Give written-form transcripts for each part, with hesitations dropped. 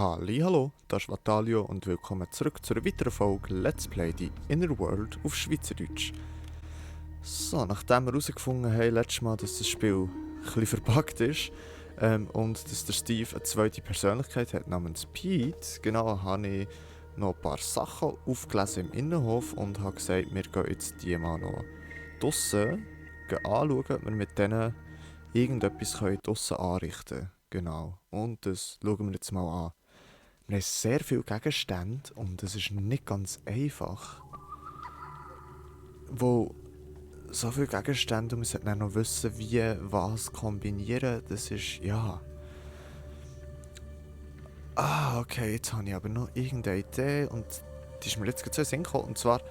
Hallo, das ist Vatalio und willkommen zurück zu einer weiteren Folge Let's Play die Inner World auf Schweizerdeutsch. So, nachdem wir herausgefunden haben letztes Mal, dass das Spiel ein bisschen verbuggt ist und dass der Steve eine zweite Persönlichkeit hat namens Pete, genau, habe ich noch ein paar Sachen aufgelesen im Innenhof und habe gesagt, wir gehen jetzt die mal noch draussen anschauen, ob wir mit denen irgendetwas draussen anrichten können. Genau, und das schauen wir jetzt mal an. Wir haben sehr viele Gegenstände und es ist nicht ganz einfach. Wo so viele Gegenstände und man sollte dann noch wissen, wie was kombinieren, das ist, ja... Okay, jetzt habe ich aber noch irgendeine Idee und die ist mir jetzt gerade so in den Sinn gekommen. Und zwar,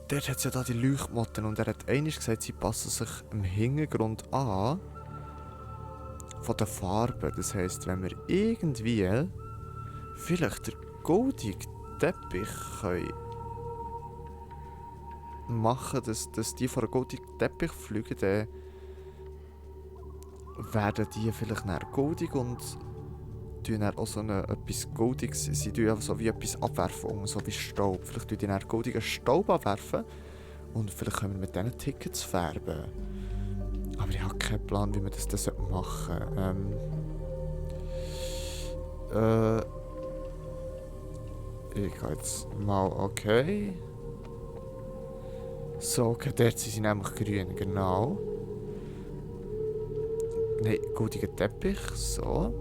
dort hat es ja da die Leuchtmotten und er hat einmal gesagt, sie passen sich im Hintergrund an von der Farbe. Das heisst, wenn wir irgendwie vielleicht den goldigen Teppich können machen, dass die vor einem goldigen Teppich fliegen, dann werden die vielleicht dann goldig und tun dann auch so etwas Goldiges, sie tun einfach so wie etwas abwerfen, so wie Staub. Vielleicht tun die dann goldigen Staub abwerfen und vielleicht können wir mit diesen Tickets färben. Aber ich habe keinen Plan, wie man das machen sollte. Ich gehe jetzt mal, okay. So, okay, dort sind sie nämlich grün, genau. Nein, goldiger Teppich, so.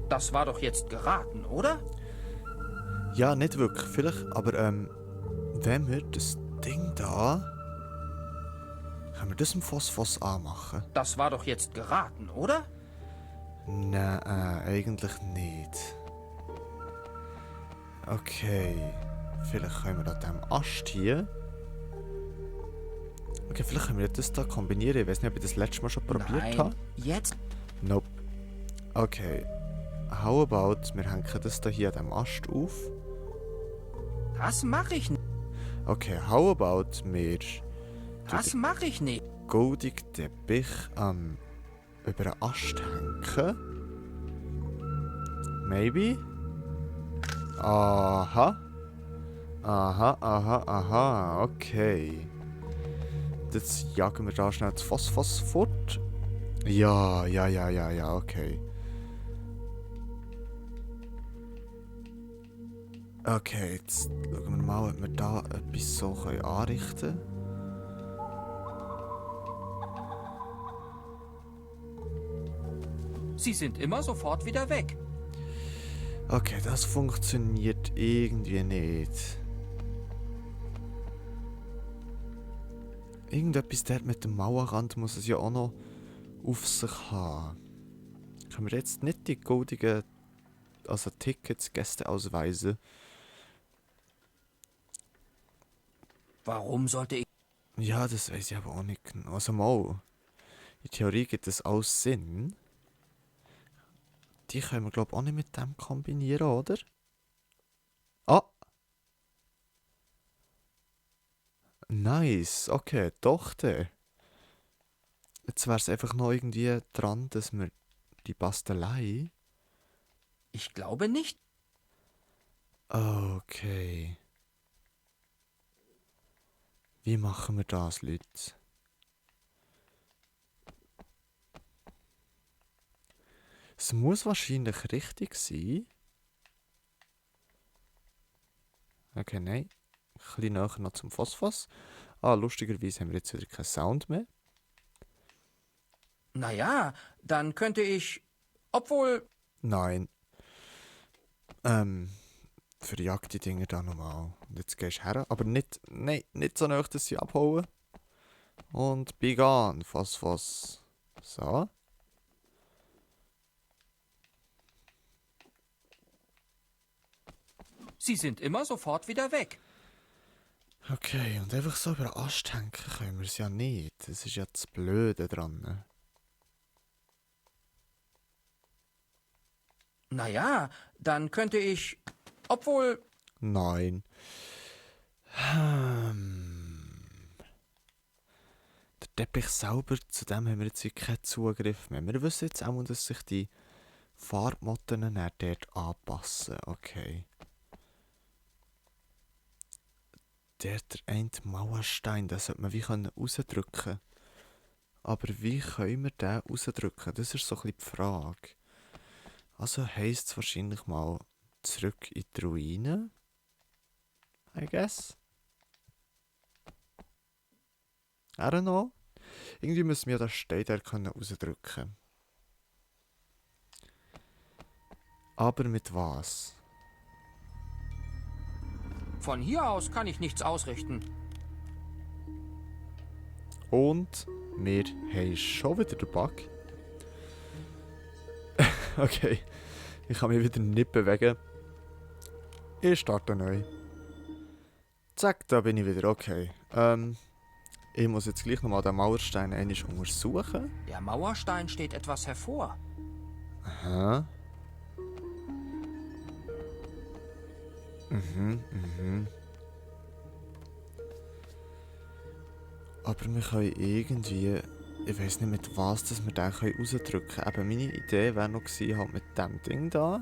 Das war doch jetzt geraten, oder? Ja, nicht wirklich, vielleicht, aber wenn wir das Ding da... Können wir das im Phosphos anmachen? Das war doch jetzt geraten, oder? Nein, eigentlich nicht. Okay, vielleicht können wir an diesem Ast hier... Okay, vielleicht können wir das da kombinieren. Ich weiß nicht, ob ich das letzte Mal schon probiert habe. Jetzt? Nope. Okay. How about, wir hängen das da hier an dem Ast auf. Das mache ich nicht. Okay, how about, wir Das mache ich nicht. goldigen Teppich über einen Ast hängen. Maybe? Aha. Aha, okay. Jetzt jagen wir da schnell das Phosphos fort. Ja, okay. Okay, jetzt schauen wir mal, ob wir da etwas so anrichten können. Sie sind immer sofort wieder weg. Okay, das funktioniert irgendwie nicht. Irgendetwas dort mit dem Mauerrand muss es ja auch noch auf sich haben. Können wir jetzt nicht die goldigen, also Tickets, Gäste ausweisen? Warum sollte ich... Ja, das weiß ich aber auch nicht genau. Also mal, in Theorie gibt es alles Sinn. Die können wir, glaube ich, auch nicht mit dem kombinieren, oder? Ah! Nice, okay, doch der. Jetzt wäre es einfach noch irgendwie dran, dass wir die Bastelei... Ich glaube nicht. Okay. Wie machen wir das, Leute? Es muss wahrscheinlich richtig sein. Okay, nein. Ein bisschen näher noch zum Phosphos. Lustigerweise haben wir jetzt wieder keinen Sound mehr. Naja, dann könnte ich... Obwohl... Nein. Verjag die Dinger da nochmal. Und jetzt gehst du her. Aber nicht, nein, nicht so nah, dass sie abhauen. Und be gone, Phosphos. So. Sie sind immer sofort wieder weg. Okay, und einfach so über den Ast hängen können wir es ja nicht. Das ist ja das Blöde dran. Naja, dann könnte ich... Obwohl... Nein. Der Teppich selber, zu dem haben wir jetzt keinen Zugriff mehr. Wir wissen jetzt auch, dass sich die Farbmotten dann dort anpassen. Okay. Der eine Mauerstein, den sollte man wie rausdrücken können. Aber wie können wir den rausdrücken? Das ist so ein bisschen die Frage. Also heisst es wahrscheinlich mal zurück in die Ruine. I guess. I don't know. Irgendwie müssen wir das Stein da rausdrücken können. Aber mit was? Von hier aus kann ich nichts ausrichten. Und wir haben schon wieder den Bug. Okay, ich kann mich wieder nicht bewegen. Ich starte neu. Zack, da bin ich wieder. Okay. Ich muss jetzt gleich nochmal den Mauerstein einmal untersuchen. Der Mauerstein steht etwas hervor. Aha. Aber wir können irgendwie, ich weiß nicht mit was, dass wir den rausdrücken können. Eben meine Idee wäre noch gewesen, halt mit dem Ding da.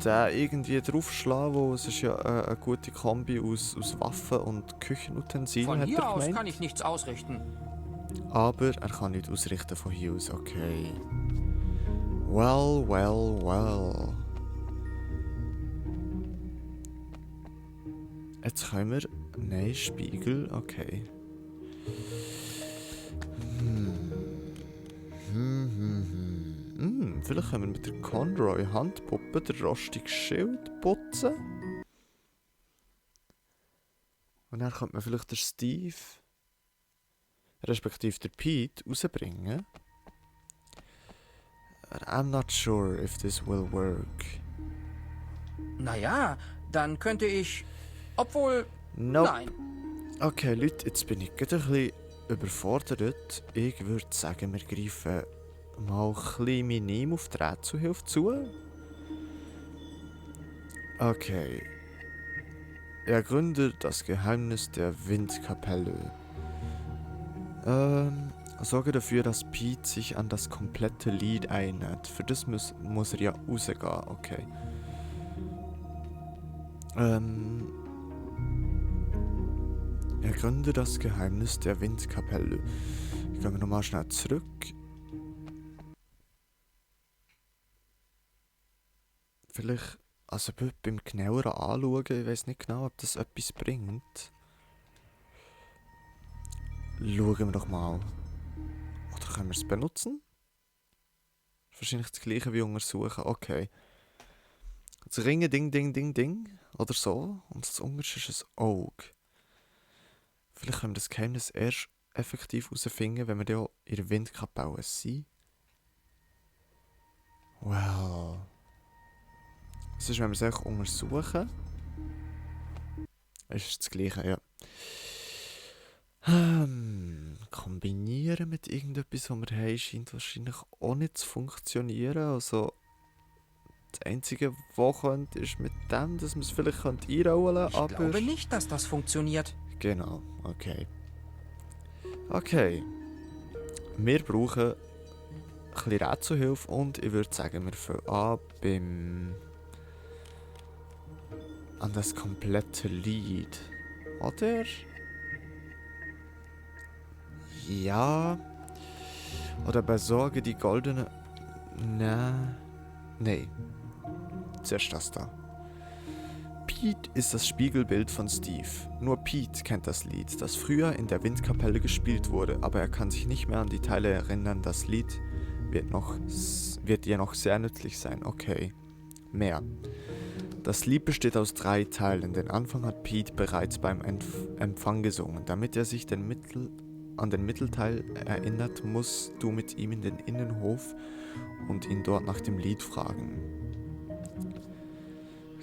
Den irgendwie draufschlagen, wo es ist ja eine gute Kombi aus Waffen und Küchenutensilien, Von hat hier er aus gemeint. kann ich nichts ausrichten. Aber er kann nicht ausrichten von hier aus, okay. Well. Jetzt können wir... Nein, Spiegel, okay. Vielleicht können wir mit der Conroy Handpuppe den rostigen Schild putzen. Und dann könnte man vielleicht den Steve, respektive den Pete, rausbringen. I'm not sure if this will work. Naja, dann könnte ich... Obwohl... Nope. Nein. Okay, Leute, jetzt bin ich gerade ein bisschen überfordert. Ich würde sagen, wir greifen mal ein bisschen minim auf die Rätselhilfe zu. Okay. Ergründe das Geheimnis der Windkapelle. Sorge dafür, dass Pete sich an das komplette Lied erinnert. Für das muss er ja rausgehen, okay. Ergründe das Geheimnis der Windkapelle. Gehen wir nochmal schnell zurück. Vielleicht, also beim genaueren Anschauen, ich weiß nicht genau, ob das etwas bringt. Schauen wir doch mal. Oder können wir es benutzen? Wahrscheinlich das gleiche wie untersuchen. Okay. Das Ringen Ding. Oder so. Und das Unterste ist ein Auge. Vielleicht können wir das Geheimnis erst effektiv herausfinden, wenn wir ja in der Windkapelle sind. Well. Das ist, wenn wir es einfach untersuchen. Ist das gleiche, ja. Kombinieren mit irgendetwas, was wir haben, scheint wahrscheinlich auch nicht zu funktionieren. Also, das Einzige, was könnte, ist mit dem, dass man es vielleicht einrollen könnte, aber... Ich glaube nicht, dass das funktioniert. Genau, okay. Okay. Wir brauchen ein bisschen Rätselhilfe und ich würde sagen, wir fangen an an das komplette Lied. Oder? Ja. Oder besorge die goldene... Nee. Zuerst das da. Pete ist das Spiegelbild von Steve. Nur Pete kennt das Lied, das früher in der Windkapelle gespielt wurde, aber er kann sich nicht mehr an die Teile erinnern. Das Lied wird ihr noch sehr nützlich sein. Okay. Mehr. Das Lied besteht aus 3 Teilen. Den Anfang hat Pete bereits beim Empfang gesungen. Damit er sich an den Mittelteil erinnert, musst du mit ihm in den Innenhof und ihn dort nach dem Lied fragen.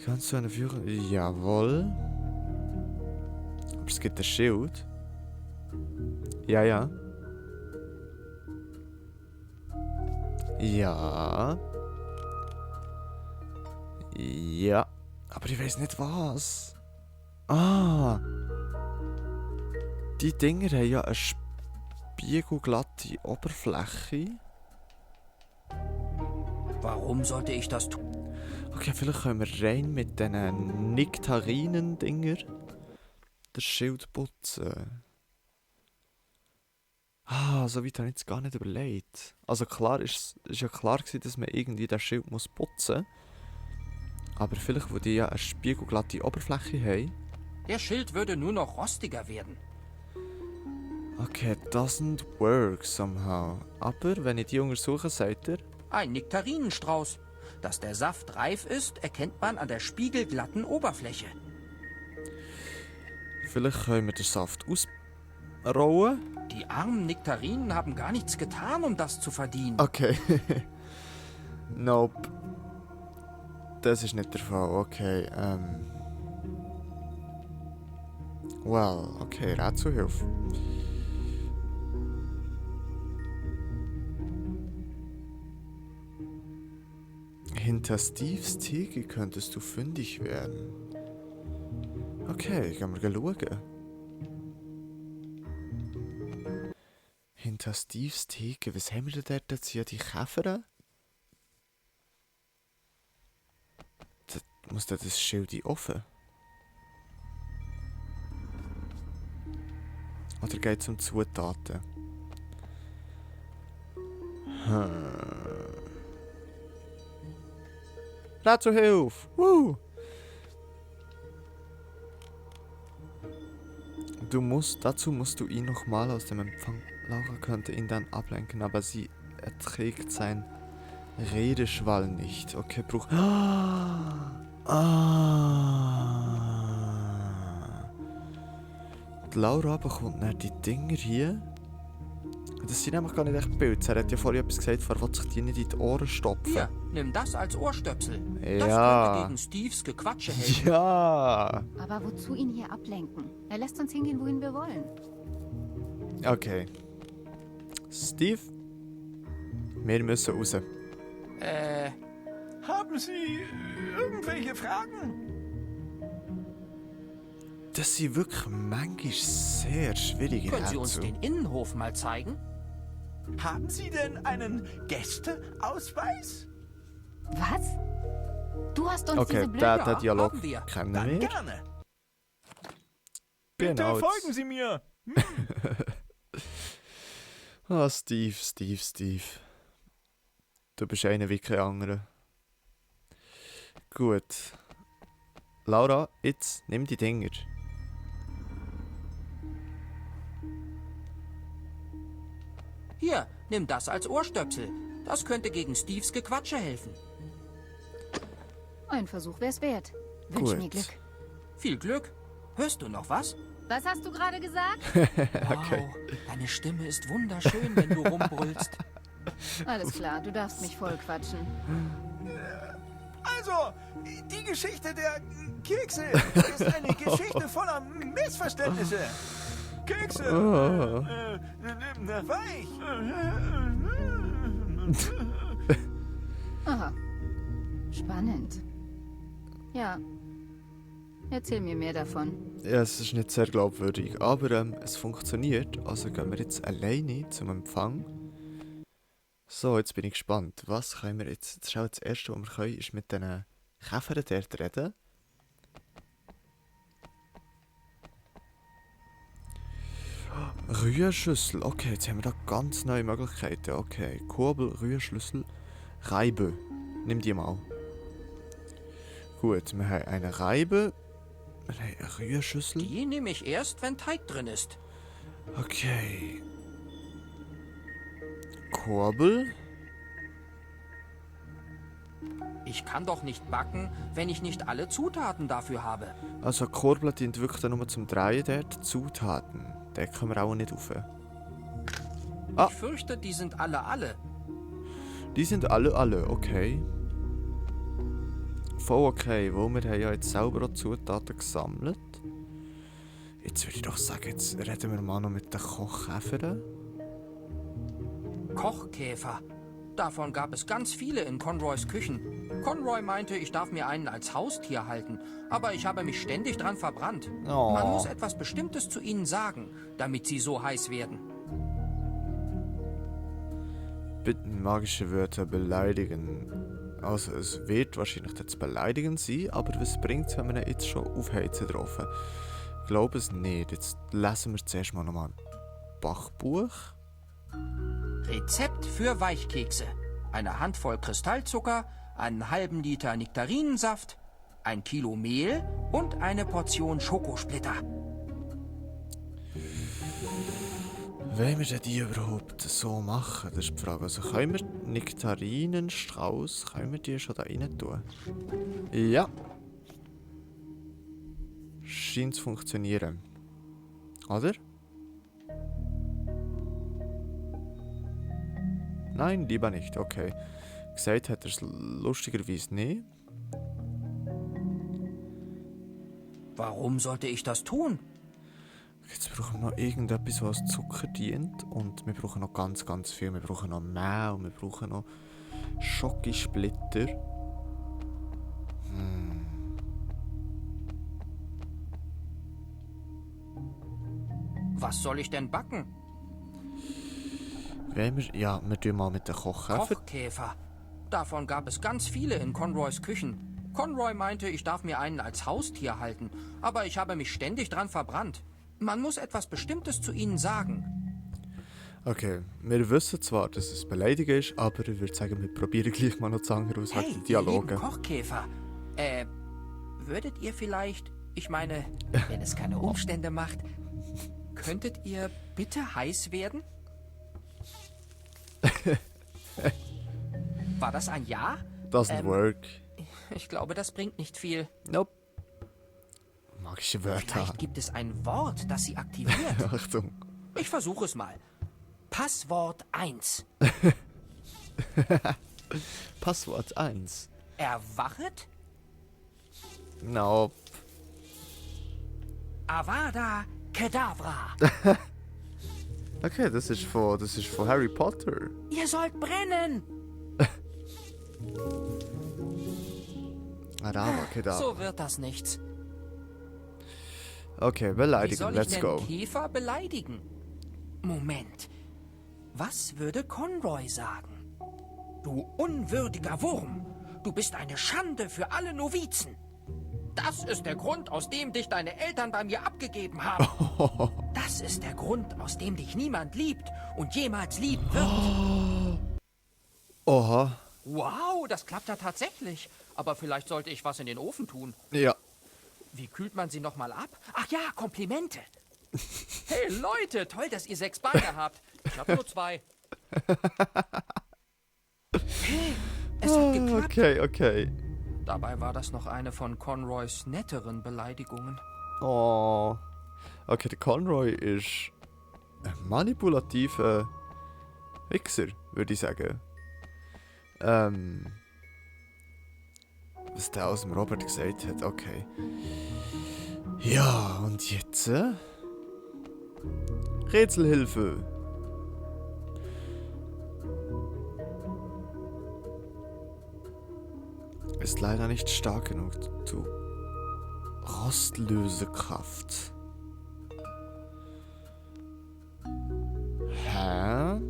Kannst du eine Führung? Jawohl. Aber es gibt ein Schild. Ja. Ja. Ja. Aber ich weiß nicht was. Ah. Die Dinger haben ja eine spiegelglatte Oberfläche. Warum sollte ich das tun? Okay, vielleicht können wir rein mit diesen Nektarinen-Dinger das Schild putzen. So weit habe ich jetzt gar nicht überlegt. Also klar ist ja klar gewesen, dass man irgendwie das Schild muss putzen muss. Aber vielleicht, wo die ja eine spiegelglatte Oberfläche haben. Der Schild würde nur noch rostiger werden. Okay, doesn't work somehow. Aber wenn ich die untersuche, sagt er... Ein Nektarinenstrauß. Dass der Saft reif ist, erkennt man an der spiegelglatten Oberfläche. Vielleicht können wir den Saft ausrollen. Die armen Nektarinen haben gar nichts getan, um das zu verdienen. Okay. Nope. Das ist nicht der Fall. Okay, Well, okay, Rätselhilfe. Hinter Steves Theke könntest du fündig werden. Okay, gehen wir schauen. Hinter Steves Theke, was haben wir denn dort jetzt hier? Die Käfer? Muss da das Schild offen? Oder geht es um Zutaten? Rätselhilfe! Dazu musst du ihn nochmal aus dem Empfang. Laura könnte ihn dann ablenken, aber sie erträgt seinen Redeschwall nicht. Okay, Die Laura bekommt dann die Dinger hier. Das sind nämlich gar nicht echt Pilze. Er hat ja vorhin etwas gesagt, er will sich die nicht in die Ohren stopfen. Hier, nimm das als Ohrstöpsel. Das Ja. könnte gegen Steves Gequatsche helfen. Ja! Aber wozu ihn hier ablenken? Er lässt uns hingehen, wohin wir wollen. Okay. Steve? Wir müssen raus. Haben Sie irgendwelche Fragen? Das sind wirklich manchmal sehr schwierige Können Sie uns Rätsel. den Innenhof mal zeigen? Haben Sie denn einen Gästeausweis? Was? Du hast uns Okay, diese blöde... der Dialog haben wir. kennen Dann wir. gerne. Bitte Genau. folgen Sie mir. Steve. Du bist einer wie kein anderer. Gut. Laura, jetzt nimm die Dinger. Hier, nimm das als Ohrstöpsel. Das könnte gegen Steves Gequatsche helfen. Ein Versuch wär's wert. Wünsch Gut. mir Glück. Viel Glück. Hörst du noch was? Was hast du gerade gesagt? Wow, deine Stimme ist wunderschön, wenn du rumbrüllst. Alles klar, du darfst mich voll quatschen. Also, die Geschichte der Kekse ist eine Geschichte voller Missverständnisse. Kekse, weich. Aha. Spannend. Ja. Erzähl mir mehr davon. Ja, es ist nicht sehr glaubwürdig, aber es funktioniert. Also gehen wir jetzt alleine zum Empfang. So, jetzt bin ich gespannt. Was können wir jetzt... Schau, das Erste, was wir können, ist mit diesen Käfern dort reden. Rührschüssel. Okay, jetzt haben wir da ganz neue Möglichkeiten. Okay, Kurbel, Rührschlüssel, Reibe. Nimm die mal. Gut, wir haben eine Reibe. Wir haben eine Rührschüssel. Die nehme ich erst, wenn Teig drin ist. Okay. Kurbel. Ich kann doch nicht backen, wenn ich nicht alle Zutaten dafür habe. Also Kurbel dient wirklich nur zum Drehen dort. Zutaten. Den können wir auch nicht rauf. Ah. Ich fürchte, die sind alle. Die sind alle, okay. Voll okay, weil wir haben ja jetzt selber auch Zutaten gesammelt. Jetzt würde ich doch sagen, jetzt reden wir mal noch mit den Kochkäfern. Kochkäfer. Davon gab es ganz viele in Conroys Küchen. Conroy meinte, ich darf mir einen als Haustier halten, aber ich habe mich ständig dran verbrannt. Oh. Man muss etwas Bestimmtes zu ihnen sagen, damit sie so heiß werden. Magische Wörter beleidigen. Also es wird wahrscheinlich jetzt beleidigend sein, aber was bringt es, wenn wir ihn jetzt schon aufheizen drauf? Ich glaube es nicht. Jetzt lesen wir zuerst mal nochmal ein Bachbuch. Rezept für Weichkekse. Eine Handvoll Kristallzucker, einen halben Liter Nektarinensaft, 1 Kilo Mehl und eine Portion Schokosplitter. Wollen wir denn die überhaupt so machen? Das ist die Frage. Also können wir Nektarinenstrauß, können wir die schon da rein tun? Ja. Scheint zu funktionieren. Oder? Nein, lieber nicht. Okay. Gesagt hat er es lustigerweise nicht. Warum sollte ich das tun? Jetzt brauchen wir noch irgendetwas, was als Zucker dient. Und wir brauchen noch ganz, ganz viel. Wir brauchen noch Mehl und wir brauchen noch Schokosplitter. Was soll ich denn backen? Wollen wir, ja, wir tun mal mit den Kochkäfer. Kochkäfer. Davon gab es ganz viele in Conroys Küchen. Conroy meinte, ich darf mir einen als Haustier halten, aber ich habe mich ständig dran verbrannt. Man muss etwas Bestimmtes zu ihnen sagen. Okay, wir wissen zwar, dass es beleidigend ist, aber ich würde sagen, wir probieren gleich mal noch die Zange raus wegen Hey, der ihr Dialoge. lieben Kochkäfer. Würdet ihr vielleicht, ich meine, wenn es keine Umstände macht, könntet ihr bitte heiß werden? War das ein Ja? Doesn't work. Ich glaube, das bringt nicht viel. Nope. Magische Wörter. Vielleicht gibt es ein Wort, das sie aktiviert. Achtung. Ich versuche es mal. Passwort 1. Passwort 1. Erwachet? Nope. Avada Kedavra. Okay, das ist von Harry Potter. Ihr sollt brennen. Adava, Kedavra. So wird das nichts. Okay, Wie beleidigen, soll ich let's denn go. Käfer beleidigen? Moment. Was würde Conroy sagen? Du unwürdiger Wurm. Du bist eine Schande für alle Novizen. Das ist der Grund, aus dem dich deine Eltern bei mir abgegeben haben. Das ist der Grund, aus dem dich niemand liebt und jemals lieben wird. Oha. Wow, das klappt ja tatsächlich. Aber vielleicht sollte ich was in den Ofen tun. Ja. Wie kühlt man sie nochmal ab? Ach ja, Komplimente. Hey Leute, toll, dass ihr 6 Beine habt. Ich habe nur 2. Hey, es hat geklappt. Okay. Dabei war das noch eine von Conroys netteren Beleidigungen. Oh. Okay, der Conroy ist ein manipulativer Wichser, würde ich sagen. Was der aus dem Robert gesagt hat, okay. Ja, und jetzt? Rätselhilfe. Ist leider nicht stark genug, du Rostlösekraft. Hä?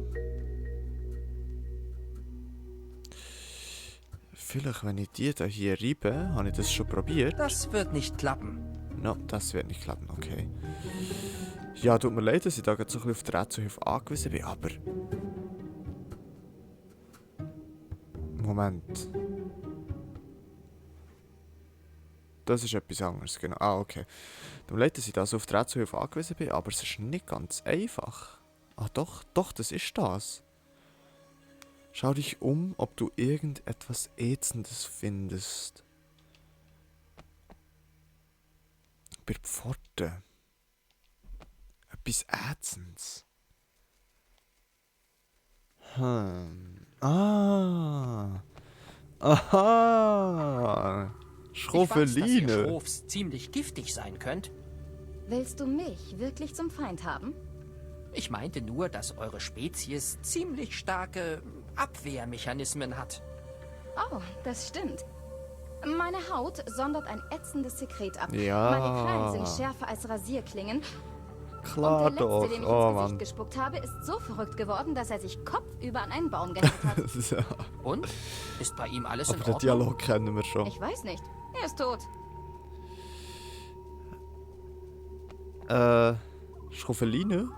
Vielleicht, wenn ich die da hier reibe, habe ich das schon probiert. Das wird nicht klappen. No, das wird nicht klappen, okay. Ja, tut mir leid, dass ich da gerade so ein bisschen auf die Rätselhilfe angewiesen bin, aber... Moment. Das ist etwas anderes, genau. Ah, okay. Tut mir leid, dass ich da so auf die Rätselhilfe angewiesen bin, aber es ist nicht ganz einfach. Ah, doch, das ist das. Schau dich um, ob du irgendetwas Ätzendes findest. Bei der Pforte. Etwas Ätzendes. Ah. Aha. Ich weiß, dass ihr Schroffeline. Schrofs ziemlich giftig sein könnt. Willst du mich wirklich zum Feind haben? Ich meinte nur, dass eure Spezies ziemlich starke Abwehrmechanismen hat. Oh, das stimmt. Meine Haut sondert ein ätzendes Sekret ab. Ja. Meine Krallen sind schärfer als Rasierklingen. Klar Und der doch. Letzte, dem ich Oh ins Gesicht Mann. gespuckt habe, ist so verrückt geworden, dass er sich kopfüber an einen Baum gehängt hat. So. Und? Ist bei ihm alles Aber in den Ordnung? Dialog kennen wir schon. Ich weiß nicht. Er ist tot. Schoffeline?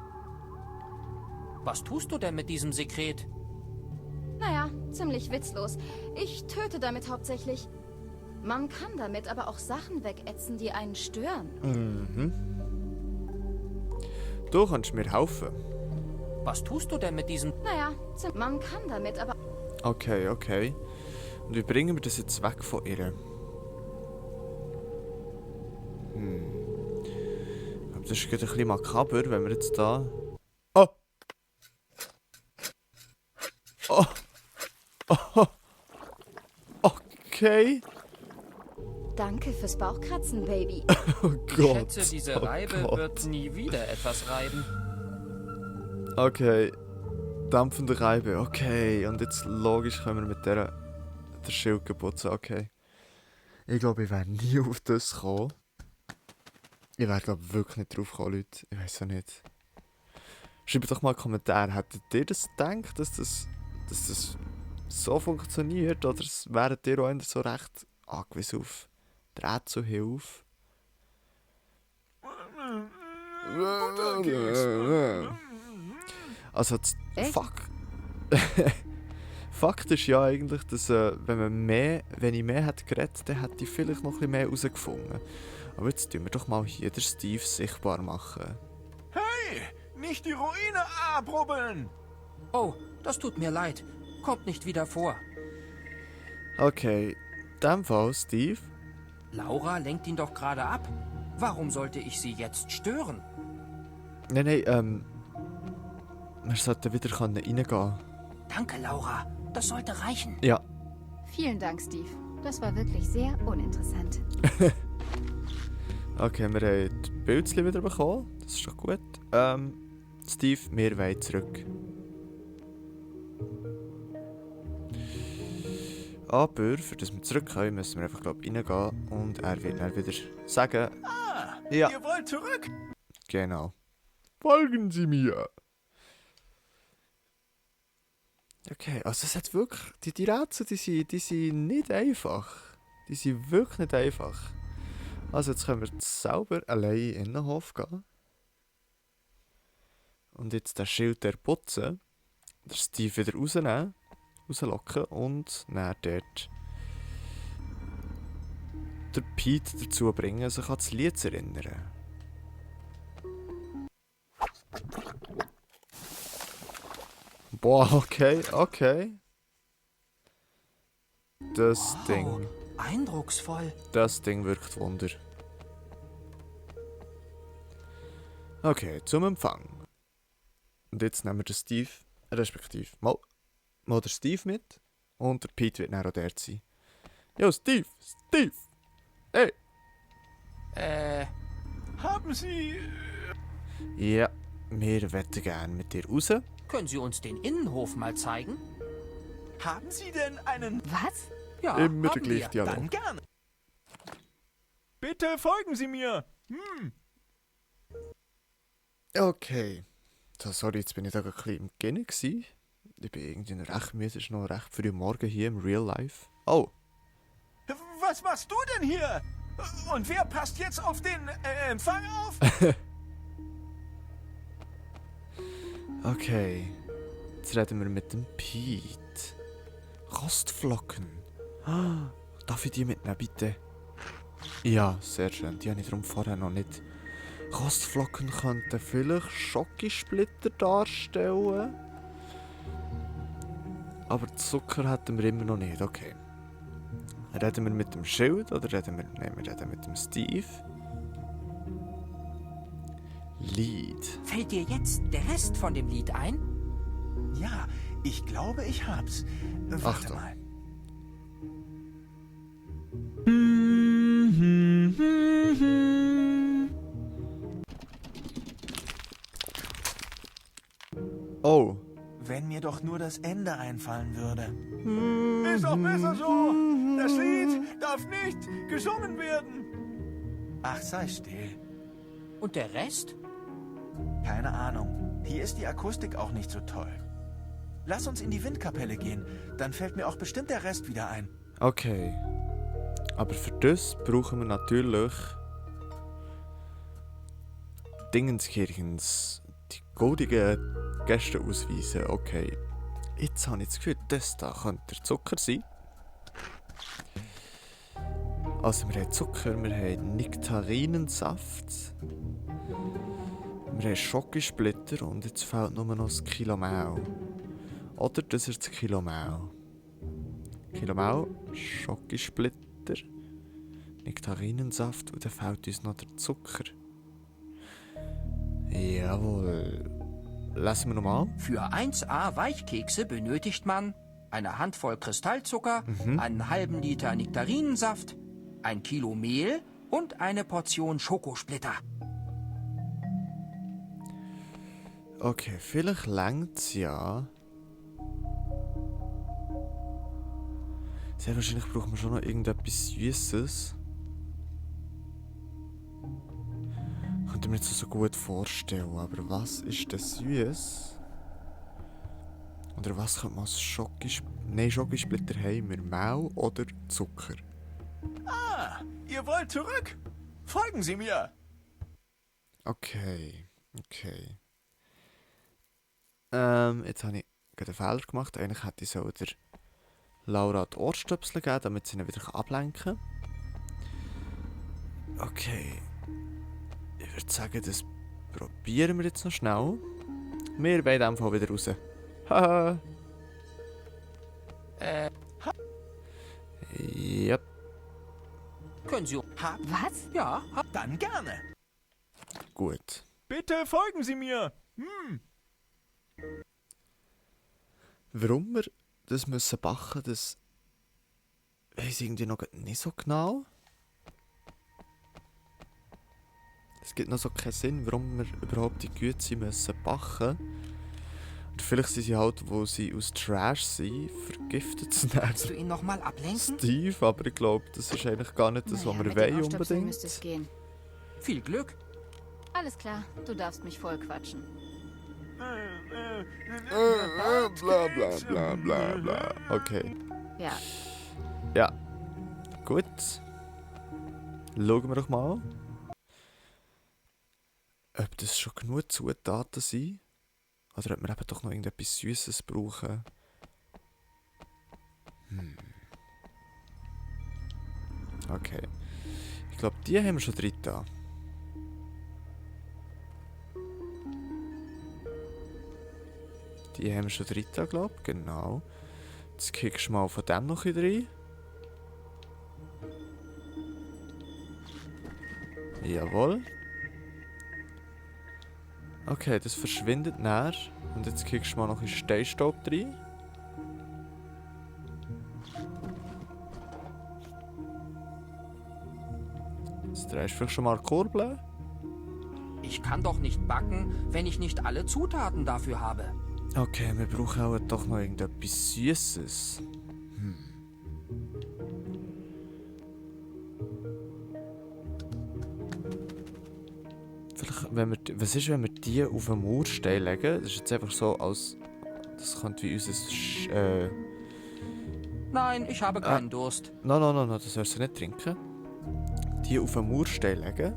Was tust du denn mit diesem Sekret? Naja, ziemlich witzlos. Ich töte damit hauptsächlich. Man kann damit aber auch Sachen wegätzen, die einen stören. Du kannst mir helfen. Was tust du denn mit diesem... Naja, man kann damit aber... Okay, okay. Und wie bringen wir das jetzt weg von ihr? Aber das ist gerade ein bisschen makaber, wenn wir jetzt da... Oh! Oh! Oh! Okay. Danke fürs Bauchkratzen, Baby. Oh Ich Gott. schätze, diese oh Reibe Gott. wird nie wieder etwas reiben. Okay. Dampfende Reibe. Okay. Und jetzt logisch können wir mit der Schildke putzen. Okay. Ich glaube, ich wäre nie auf das gekommen. Ich wäre, glaube wirklich nicht drauf gekommen, Leute. Ich weiß auch nicht. Schreibt doch mal einen Kommentar. Hättet ihr das gedacht, dass das so funktioniert? Oder wäret ihr auch eher so recht angewiesen auf die Rätselhilfe? Also, Echt? Fakt ist ja eigentlich, dass wenn ich mehr hätte geredet, dann hätte ich vielleicht noch ein bisschen mehr herausgefunden. Aber jetzt tun wir doch mal hier den Steve sichtbar machen. Hey, nicht die Ruine abrubbeln! Oh, das tut mir leid. Kommt nicht wieder vor. Okay, in dem Fall, Steve. Laura lenkt ihn doch gerade ab. Warum sollte ich sie jetzt stören? Nein, wir sollten wieder reingehen können. Danke, Laura. Das sollte reichen. Ja, Vielen Dank, Steve. Das war wirklich sehr uninteressant. okay, wir haben die Bildchen wieder bekommen. Das ist doch gut. Steve, wir wollen zurück. Aber, für das wir zurück können, müssen wir einfach, glaube ich, reingehen. Und er wird dann wieder sagen... Ah, Ja. ihr wollt zurück? Genau. Folgen Sie mir! Okay, also es hat wirklich... Die Rätsel, die sind nicht einfach. Die sind wirklich nicht einfach. Also jetzt können wir selber allein in den Innenhof gehen. Und jetzt den Schild der putzen. Den Steve wieder rausnehmen. Rauslocken und dann dort... den Pete dazu bringen, sich an das Lied zu erinnern. Boah, okay. Das Ding Eindrucksvoll. wirkt Wunder. Okay, zum Empfang. Und jetzt nehmen wir den Steve, respektive mal der Steve mit. Und der Pete wird dann auch dort sein. Jo, Steve! Hey! Haben Sie... Ja, wir wetten gerne mit dir raus. Können Sie uns den Innenhof mal zeigen? Haben Sie denn einen... Was? Ja, Immer der haben gleiche wir. Dialog. Dann gerne. Bitte folgen Sie mir. Okay. So, sorry, jetzt bin ich da ein bisschen im Gehen gsi. Ich bin irgendwie noch recht müde, es ist noch recht früh am Morgen hier im Real Life. Oh, Was machst du denn hier? Und wer passt jetzt auf den Empfang auf? okay. Jetzt reden wir mit dem Pete. Kostflocken. Ah, darf ich die mitnehmen, bitte? Ja, sehr schön. Die habe ich darum vorher noch nicht. Kostflocken könnten vielleicht Schokosplitter darstellen. Aber Zucker hätten wir immer noch nicht, okay. Reden wir mit dem Schild oder reden wir... Nein, wir reden mit dem Steve. Lied. Fällt dir jetzt der Rest von dem Lied ein? Ja, ich glaube, ich hab's. Warte Achtung. mal. Oh. Wenn mir doch nur das Ende einfallen würde. Ist doch besser so. Das Lied darf nicht gesungen werden. Ach, sei still. Und der Rest? Keine Ahnung. Hier ist die Akustik auch nicht so toll. Lass uns in die Windkapelle gehen. Dann fällt mir auch bestimmt der Rest wieder ein. Okay. Aber für das brauchen wir natürlich Dingenskirchens, die goldigen Gästeausweise. Okay. Jetzt habe ich das Gefühl, das da könnte der Zucker sein. Also wir haben Zucker, wir haben Nektarinensaft, wir haben Schokosplitter und jetzt fehlt nur noch das Kilo Mehl. Oder das ist das Kilo Mehl. Kilo Mehl, Schokosplitter, Nektarinensaft und dann fehlt uns noch der Zucker. Jawohl. Lassen wir nochmal. Für 1A Weichkekse benötigt man eine Handvoll Kristallzucker, einen halben Liter Nektarinensaft, 1 Kilo Mehl und eine Portion Schokosplitter. Okay, vielleicht längt's ja. Sehr wahrscheinlich brauchen wir schon noch irgendetwas Süßes. Könnte mir jetzt so gut vorstellen, aber was ist das süß? Oder was könnte man als Schokosplitter haben wir? Mehl oder Zucker? Ah, ihr wollt zurück? Folgen Sie mir. Okay. Jetzt habe ich gerade einen Fehler gemacht. Eigentlich hätte ich so der Laura die Ohrstöpsel geben, damit sie ihn wieder ablenken kann. Okay. Ich würde sagen, das probieren wir jetzt noch schnell. Wir wollen in dem Fall wieder raus. Haha. Yep. Können Sie haben? Was? Ja, Dann gerne. Gut. Bitte folgen Sie mir. Warum wir das müssen backen, das weiss ich irgendwie noch nicht so genau. Es gibt noch so keinen Sinn, warum wir überhaupt die Güte müssen backen. Und vielleicht sind sie halt, wo sie aus Trash sind, vergiftet zu kannst du nehmen. ihn nochmal ablenken? Steve, aber ich glaube, das ist eigentlich gar nicht das, was wir wollen unbedingt. Müsste es gehen. Viel Glück. Alles klar, du darfst mich voll quatschen. Bla bla bla bla bla. Okay. Ja, Ja. Gut. Schauen wir doch mal, ob das schon genug Zutaten sind. Oder ob wir eben doch noch irgendetwas Süßes brauchen. Okay. Ich glaube, die haben wir schon drin da. Die haben wir schon drin da, glaube ich. Genau. Jetzt kickst du mal von dem noch ein bisschen rein. Jawohl. Okay, das verschwindet näher. Und jetzt kickst du mal noch in Steinstaub rein. Jetzt drehst du vielleicht schon mal die Kurbel. Ich kann doch nicht backen, wenn ich nicht alle Zutaten dafür habe. Okay, wir brauchen auch doch noch irgendetwas Süßes. Vielleicht, wenn wir, was ist, wenn wir die auf den Mauerstein legen? Das ist jetzt einfach so, als das könnte wie unser Nein, ich habe keinen Durst. No, das sollst du nicht trinken. Die auf den Mauerstein legen.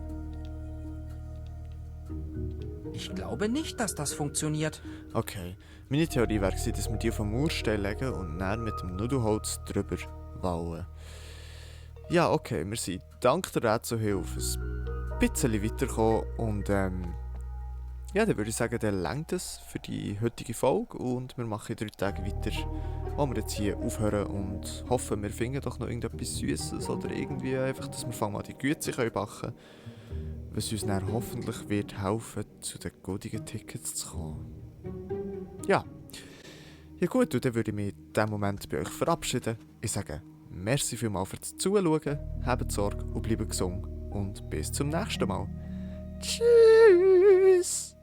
Ich glaube nicht, dass das funktioniert. Okay. Meine Theorie wäre gewesen, dass wir die auf den Mauerstein legen und dann mit dem Nudelholz drüber bauen. Ja, okay, wir sind dank der Rätselhilfe ein bisschen weitergekommen und ja, dann würde ich sagen, dann reicht es für die heutige Folge und wir machen in 3 Tagen weiter, wo wir jetzt hier aufhören und hoffen, wir finden doch noch irgendetwas Süßes oder irgendwie einfach, dass wir mal die Güte backen können, was uns dann hoffentlich wird helfen, zu den goldigen Tickets zu kommen. Ja. Ja gut, und dann würde ich mich in diesem Moment bei euch verabschieden. Ich sage merci vielmals fürs Zuschauen, habt Sorge und bleibt gesund und bis zum nächsten Mal. Tschüss!